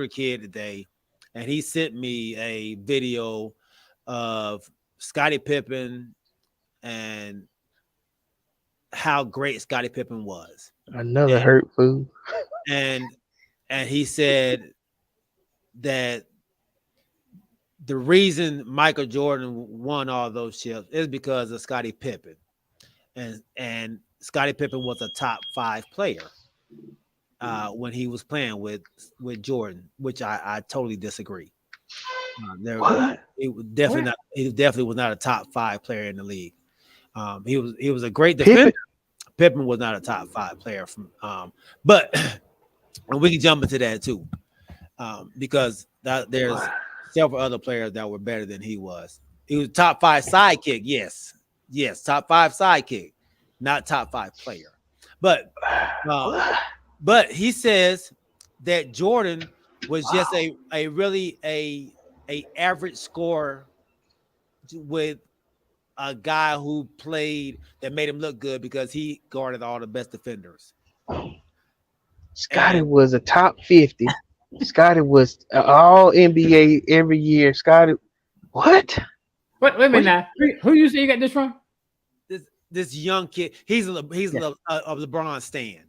kid today, and he sent me a video of Scottie Pippen and how great Scottie Pippen was. Another hurt food. And he said that the reason Michael Jordan won all those chips is because of Scottie Pippen. And Scottie Pippen was a top 5 player when he was playing with Jordan, which I totally disagree. He definitely was not a top 5 player in the league. He was a great defender. Pippen was not a top 5 player but we can jump into that too. Because there's several other players that were better than he was. He was top 5 sidekick. Yes, top 5 sidekick, not top 5 player. But he says that Jordan was just a really a average scorer with a guy who played that made him look good because he guarded all the best defenders. Scottie was a top 50. Scottie was all NBA every year. Scottie, what? Wait a minute now. Who you say you got this from? This young kid. He's a LeBron stan.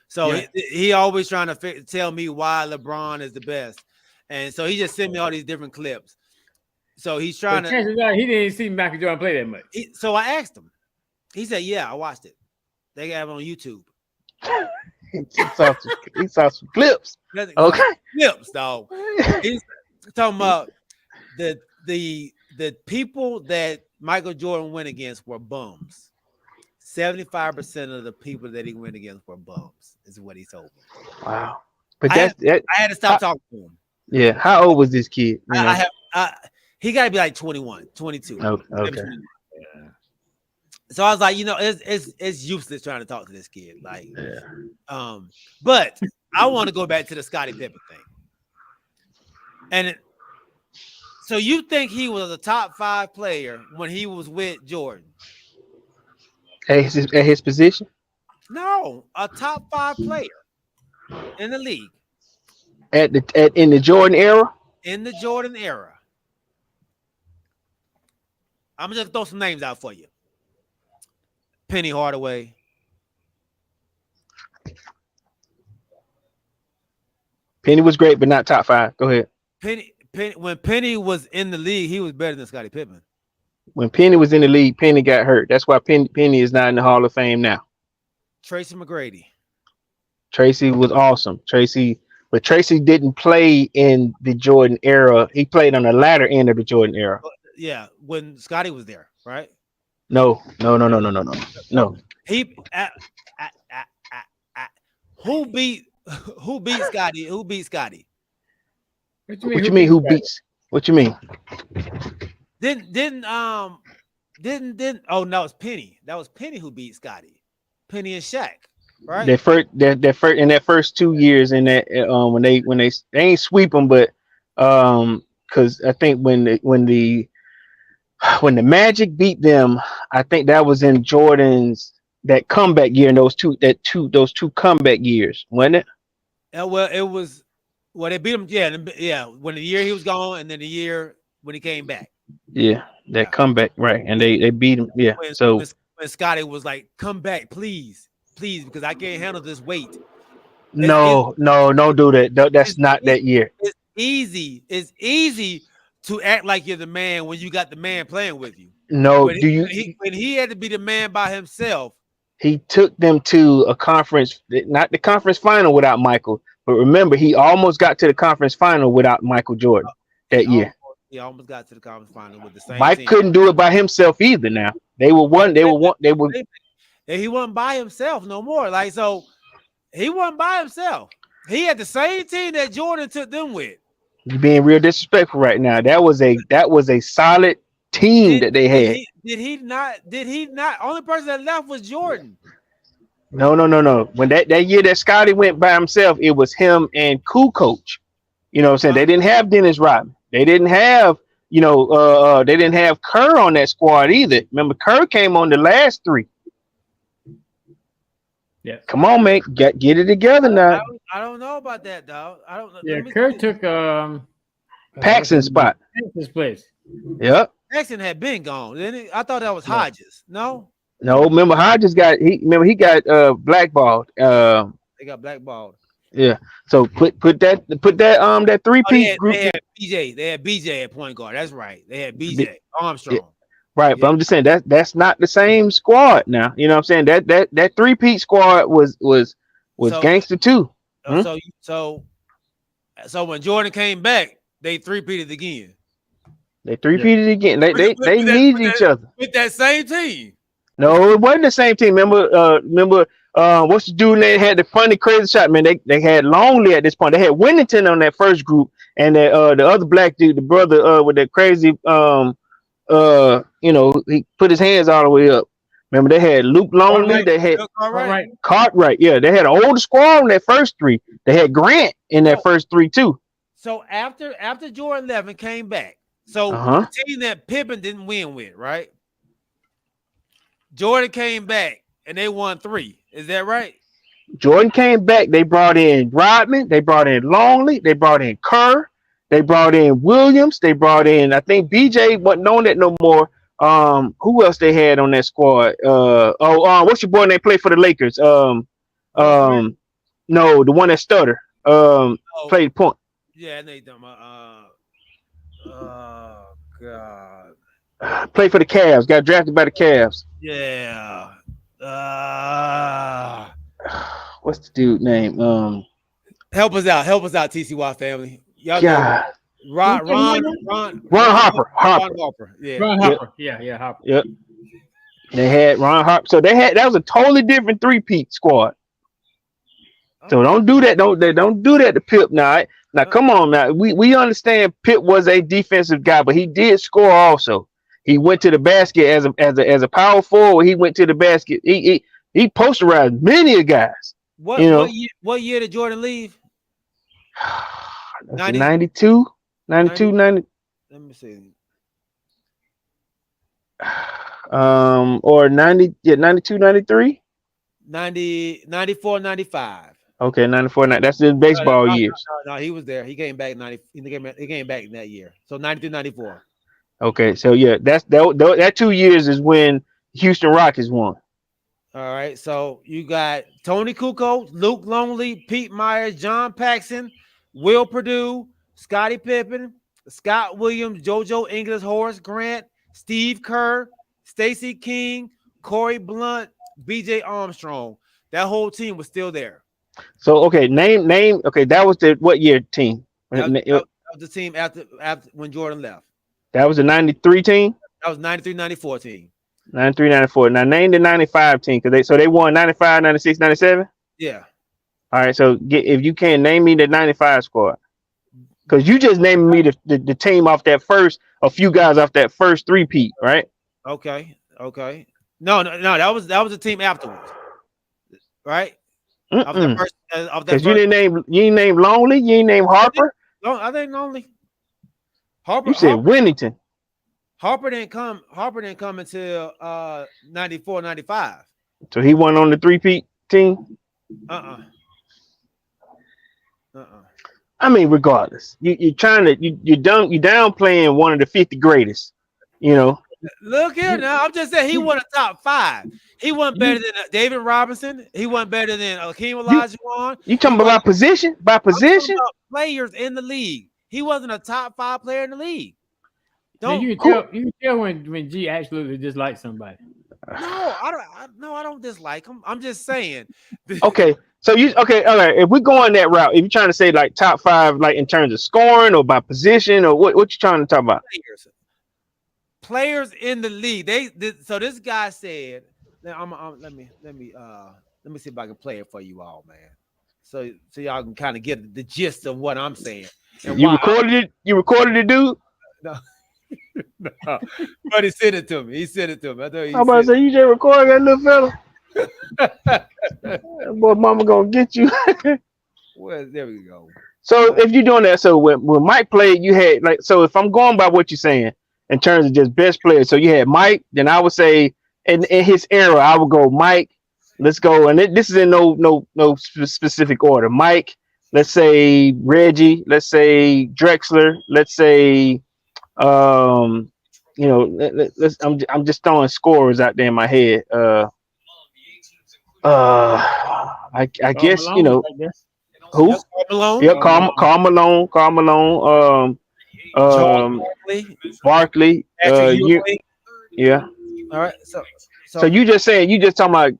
So he always trying to tell me why LeBron is the best. And so he just sent me all these different clips. So he's trying to. Chances are he didn't see Michael Jordan play that much. So I asked him. He said, "Yeah, I watched it. They have it on YouTube." He saw some clips. Okay. Clips, dog. He's talking about the people that Michael Jordan went against were bums. 75% of the people that he went against were bums, is what he told me. Wow. But I had to stop talking to him. Yeah. How old was this kid? He got to be like 21, 22. Okay. Yeah. So I was like, it's useless trying to talk to this kid. Like, but I want to go back to the Scottie Pippen thing. And so you think he was a top 5 player when he was with Jordan? At his position? No, a top 5 player in the league. In the Jordan era? In the Jordan era. I'm just throw some names out for you. Penny Hardaway. Penny was great, but not top 5. Go ahead. When Penny was in the league, he was better than Scottie Pippen. When Penny was in the league, Penny got hurt. That's why Penny is not in the Hall of Fame now. Tracy McGrady. Tracy was awesome. But Tracy didn't play in the Jordan era. He played on the latter end of the Jordan era. Yeah, when Scottie was there, right? No. He who beat Scottie? Who beat Scottie? What you mean? Who beats? What you mean? Didn't oh no, it's Penny. That was Penny who beat Scottie. Penny and Shaq, right? That first 2 years in that when they ain't sweep them, but because I think when the Magic beat them, I think that was in Jordan's that comeback year, and those two comeback years, wasn't it? Well, it was. Well, they beat him. Yeah. When the year he was gone, and then the year when he came back. Yeah, that comeback, right? And they beat him. Yeah. When Scottie was like, "Come back, please, because I can't handle this weight." No, don't do that. That's not that year. It's easy. It's easy to act like you're the man when you got the man playing with you. No, when he had to be the man by himself. He took them to a conference, not the conference final without Michael, but remember he almost got to the conference final without Michael Jordan that year. He almost got to the conference final with the same Mike team. couldn't do it by himself either. Now they were one. And he wasn't by himself no more. Like, so he wasn't by himself. He had the same team that Jordan took them with. You're being real disrespectful right now. That was a solid team that they had. Did he not? Only person that left was Jordan. No. When that year that Scottie went by himself, it was him and Coach. You know what I'm saying? They didn't have Dennis Rodman. They didn't have, they didn't have Kerr on that squad either. Remember, Kerr came on the last 3. Yeah. Come on, man. Get it together now. I don't know about that, dog. I don't know. Yeah, Kerr took Paxson's spot. Paxson's place. Yep. Paxson had been gone, didn't he? I thought that was Hodges. No, remember Hodges got blackballed. They got blackballed. Yeah. So put that 3-piece group. They had BJ at point guard. That's right. They had BJ Armstrong. Yeah. Right, but I'm just saying that's not the same squad now. You know what I'm saying? That 3-piece squad was gangster too. So when Jordan came back, they 3-peated again. They 3-peated again. They needed each other. With that same team. No, it wasn't the same team. Remember what's the dude that had the funny crazy shot, man? They had Longley at this point. They had Winnington on that first group, and the other black dude, the brother with that crazy he put his hands all the way up. Remember, they had Luke Longley, they had Cartwright. Yeah, they had an older squad on that first 3. They had Grant in that first 3 too. So after Jordan 11 came back, the team that Pippen didn't win with, right? Jordan came back and they won 3. Is that right? Jordan came back. They brought in Rodman. They brought in Longley. They brought in Kerr. They brought in Williams. They brought in, I think BJ wasn't on that no more. Who else they had on that squad? What's your boy name played for the Lakers? No, the one that stutter. Played point. Yeah, they God. Played for the Cavs. Got drafted by the Cavs. Yeah. What's the dude name? Help us out. Help us out, TCY family. Y'all know God, Ron Harper. Harper. Yeah. Ron Yep. Harper. Yeah, Harper. Yep. They had Ron Harper. So that was a totally different three-peat squad. So don't do that. Don't do that to Pip now. Now come on now. We understand Pip was a defensive guy, but he did score also. He went to the basket as a power forward. He went to the basket. He posterized many guys. What year did Jordan leave? 92, 90. Let me see. Or 90, 92, 93. 94, 95. Okay, 94. That's his baseball years. No, he was there. He came back 90. He came back in that year. So 93, 94. Okay, so yeah, that 2 years is when Houston Rockets won. All right. So you got Tony Kukoc, Luke Longley, Pete Myers, John Paxson, Will Perdue, Scottie Pippen, Scott Williams, JoJo Ingles, Horace Grant, Steve Kerr, Stacey King, Corey Blunt, BJ Armstrong. That whole team was still there. So okay, name. Okay, that was the what year team? That was the team after when Jordan left. That was the 93 team? That was 93, 94 team. 93, 94. Now name the 95 team because they won 95, 96, 97? Yeah. All right, so if you can name me the 95 squad. Because you just named me the team off that first, a few guys off that first three-peat, right? Okay. No, that was the team afterwards. Right? Because you didn't name Lonely, you didn't name Harper. No, I think Lonely. Harper. You said Winnington. Harper didn't come until 94, 95. So he won on the three-peat team? I mean, regardless, you're downplaying one of the 50 greatest, you know. Look here now. I'm just saying he won a top 5. He wasn't better than David Robinson. He wasn't better than Hakeem Olajuwon. You talking about position? By position? Players in the league. He wasn't a top 5 player in the league. You can tell when G absolutely dislikes somebody. No, I don't dislike him. I'm just saying. Okay. So all right. If we go on that route, if you're trying to say like top 5, like in terms of scoring or by position, or what you trying to talk about? Players in the league. So this guy said, let me see if I can play it for you all, man. So y'all can kind of get the gist of what I'm saying. And you recorded it? You recorded it, dude? No. No. But he sent it to me. I thought I'm about to say you just recorded that little fella. Boy, mama gonna get you. Well, there we go. So if you're doing that, so when Mike played, you had like, so if I'm going by what you're saying in terms of just best players, so you had Mike, then I would say in his era, I would go Mike. Let's go, and this is in no specific order. Mike, let's say Reggie, let's say Drexler, let's say I'm just throwing scorers out there in my head. I guess Malone, you know who? Malone. Karl Malone. Barkley. Yeah. All right. So you just talking about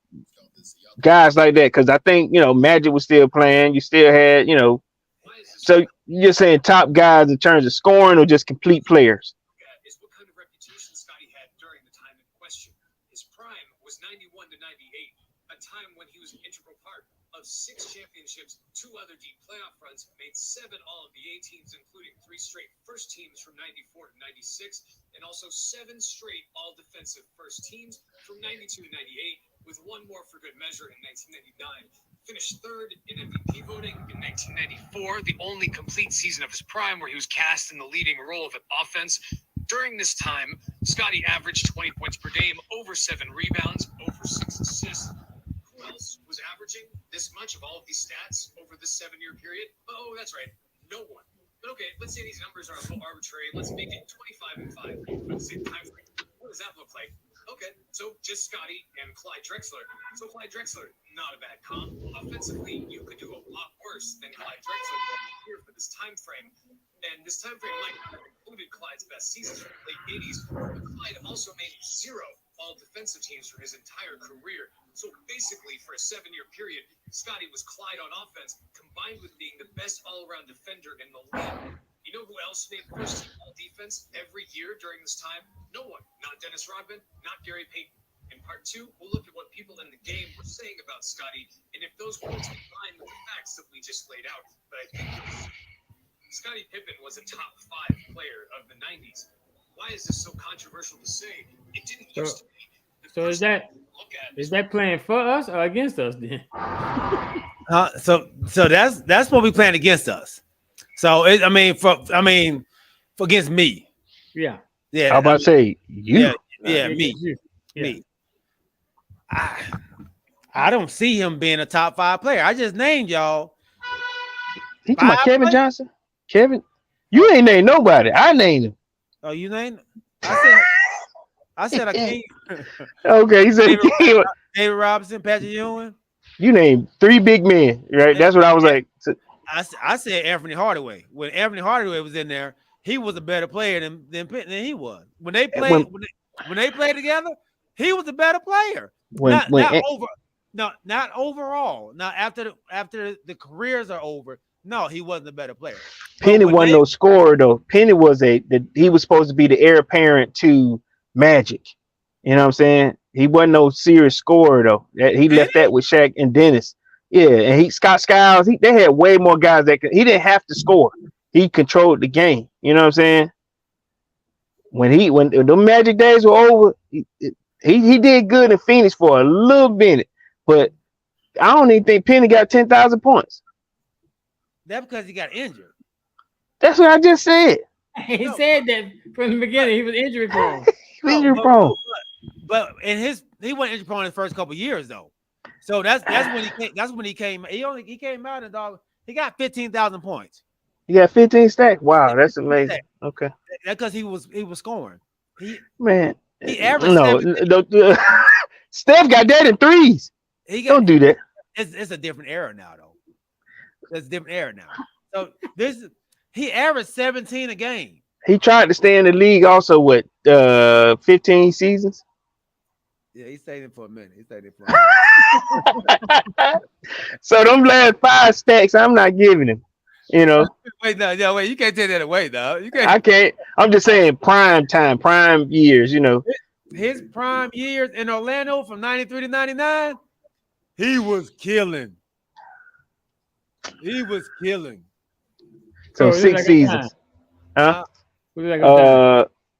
guys like that because I think Magic was still playing. You still had So you're saying top guys in terms of scoring or just complete players? Is what kind of reputation Scottie had during the time in question. His prime was 91 to 98, a time when he was an integral part of 6 championships, 2 other deep playoff runs, made 7 All-NBA teams, including 3 straight first teams from 94 to 96, and also 7 straight all-defensive first teams from 92 to 98, with 1 more for good measure in 1999. Finished 3rd in MVP voting in 1994, the only complete season of his prime where he was cast in the leading role of an offense. During this time, Scottie averaged 20 points per game, over 7 rebounds, over 6 assists. Who else was averaging this much of all of these stats over this 7-year period? Oh, that's right, no one. But okay, let's say these numbers are a little arbitrary. Let's make it 25 and 5 for the same time frame. What does that look like? Okay, so just Scottie and Clyde Drexler. So Clyde Drexler, not a bad comp. Offensively, you could do a lot worse than Clyde Drexler here for this time frame. And this time frame might have included Clyde's best seasons from the late 80s, but Clyde also made 0 all-defensive teams for his entire career. So basically, for a 7-year period, Scotty was Clyde on offense, combined with being the best all-around defender in the league. You know who else made first-team all-defense every year during this time? No one. Not Dennis Rodman, not Gary Payton. In part 2, we'll look at what people in the game were saying about Scotty, and if those quotes combine with the facts that we just laid out. But I think Scottie Pippen was a top 5 player of the 90s. Why is this so controversial to say? It didn't used to be. So is that playing for us or against us then? So that's what we playing against us. So for against me. Yeah. I was about to say you. Me. I don't see him being a top 5 player. I just named y'all. He talking about Kevin Johnson? Kevin? You ain't named nobody. I named him. Oh, you named? I said I can't. Okay, he said David Robinson, Patrick Ewing. You named 3 big men, right? That's what I was like. I said Anthony Hardaway. When Anthony Hardaway was in there, he was a better player than he was. When they played when they played together, he was a better player. Not overall. Now after the careers are over, no, he wasn't a better player. Penny wasn't no scorer though. Penny was he was supposed to be the heir apparent to Magic. You know what I'm saying? He wasn't no serious scorer though. He left that with Shaq and Dennis. Yeah, and Scott Skiles, they had way more guys he didn't have to score. He controlled the game. You know what I'm saying? When the Magic days were over, he did good in Phoenix for a little minute, but I don't even think Penny got 10,000 points. That's because he got injured. That's what I just said. He said that from the beginning. He was injury prone. Injury prone. But he wasn't injury prone in the first couple of years though. So that's when he came. That's when he came. He came out and he got 15,000 points. You got 15 stacks. Wow, that's amazing. Okay. That's because he was scoring. He averaged no. Steph got that in threes. Don't do that. It's a different era now though. It's a different era now. So he averaged 17 a game. He tried to stay in the league also with 15 seasons. Yeah, he stayed in for a minute. So them last 5 stacks, I'm not giving him. You know. Wait, you can't take that away, though. You can't. I can't. I'm just saying prime time, prime years. You know. His prime years in Orlando from 93 to 99, he was killing. So 6 seasons. Huh?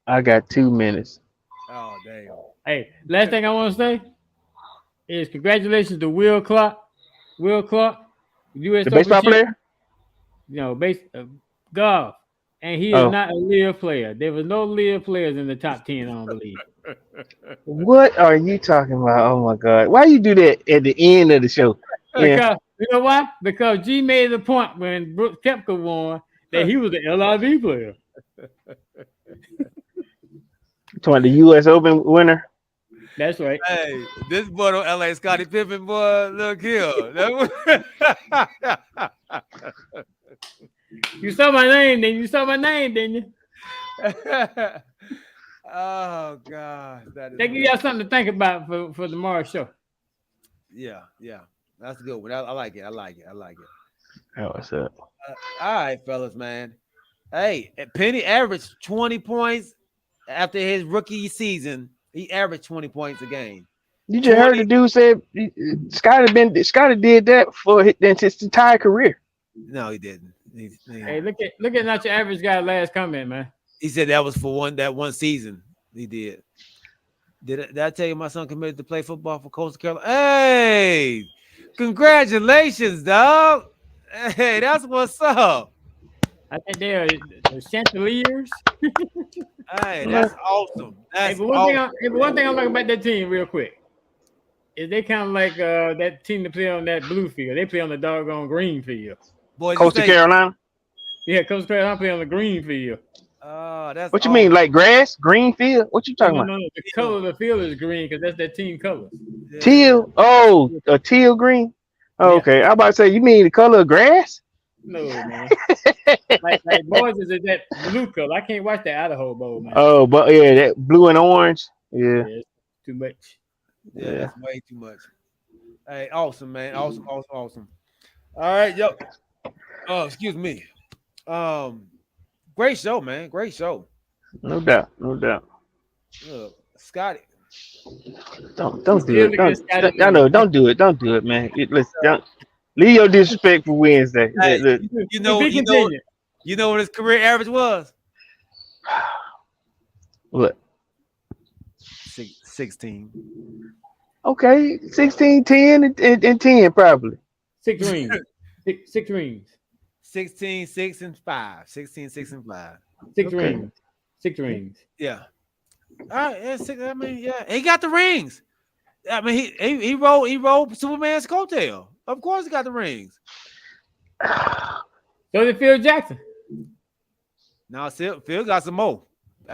I got 2 minutes. Oh, damn. Hey, last thing I want to say is congratulations to Will Clark. U.S. The baseball player? Golf. And he is not a LIV player. There was no LIV players in the top 10, I don't believe. What are you talking about? Oh, my God. Why you do that at the end of the show? Because, you know why? Because G made the point when Brooks Koepka won that he was an LIV player. Talking the U.S. Open winner? That's right. Hey, this boy on LA Scottie Pippen, boy, look here. You saw my name, didn't you? Oh God, they give y'all something to think about for tomorrow's show. Yeah, that's a good one. I like it. Oh, what's up? All right, fellas, man. Hey, Penny averaged 20 points after his rookie season. He averaged 20 points a game. You just heard the dude say Scotty did that for his entire career. No, he didn't. Hey, look at not your average guy last comment, man. He said that was for one season. He did. Did I tell you my son committed to play football for Coastal Carolina? Hey, congratulations, dog. Hey, that's what's up. I think they are the Chanticleers. Hey, that's awesome. But one thing I like about that team real quick is they kind of like that team that play on that blue field. They play on the doggone green field. Coastal Carolina? Yeah, Coastal Carolina play on the green field. Oh, that's what you mean, like grass? Green field? What you talking about? No. The color of the field is green because that's that team color. Yeah. Teal? Oh, a teal green? Oh, yeah. Okay. I'm about to say, you mean the color of grass? No, man. like boys is that blue color. I can't watch the Idaho Bowl, man. Oh, but yeah, that blue and orange. Yeah. It's too much. Yeah, Yeah. that's way too much. Hey, awesome, man. Awesome. All right, yo. Oh, excuse me. Great show, man. Great show. No doubt. Scotty. Don't do it. Don't do it. Don't do it, man. Don't leave your disrespect for Wednesday. Hey, Look, you know what his career average was? what? 16. Okay, 16, 10, and 10 probably. 6 rings. 6 rings. 16, 6, and 5. 16, 6, and 5. 6 Okay. rings. 6 rings. Yeah. All right. Yeah, 6, I mean, yeah. He got the rings. I mean, he rode Superman's coattail. Of course he got the rings. So did Phil Jackson. Now Phil got some more.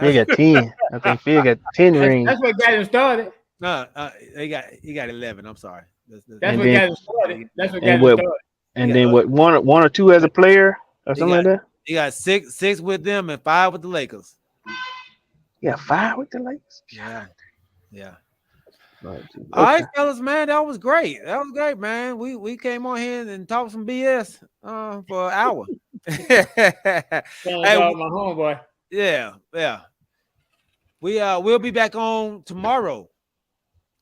Phil got 10. I think Phil got 10 rings. That's what got him started. No, he got 11. I'm sorry. That's what then- got him started. That's what got And him what? started. And Yeah. then what? One or two as a player or something like that. He got six with them and 5 with the Lakers. Yeah, 5 with the Lakers. Yeah. Okay. All right, fellas, man, that was great. Man. We came on here and talked some BS for an hour. Sounds Hey, like my homeboy. yeah. We'll be back on tomorrow.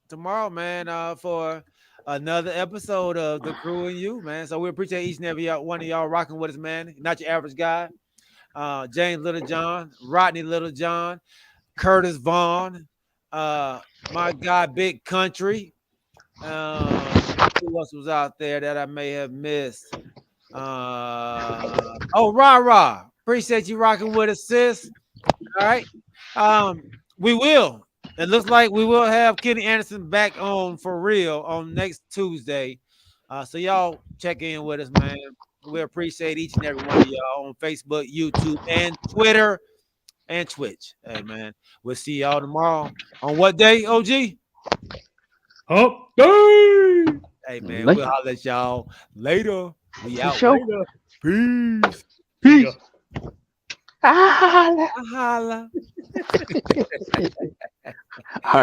Tomorrow, man, for another episode of The Crew and You, man. So we appreciate each and every one of y'all rocking with us, man. Not your average guy. James Littlejohn, Rodney Littlejohn, Curtis Vaughn, my guy Big Country. Who else was out there that I may have missed? Ra. Appreciate you rocking with us, sis. All right. We will. It looks like we will have Kenny Anderson back on for real on next Tuesday. So y'all check in with us, man. We appreciate each and every one of y'all on Facebook, YouTube, and Twitter and Twitch. Hey, man, we'll see y'all tomorrow. On what day, OG? Hump day. Hey, man, Later. we'll holler at y'all later. We out. Sure. Later. Peace. Peace. Holla. All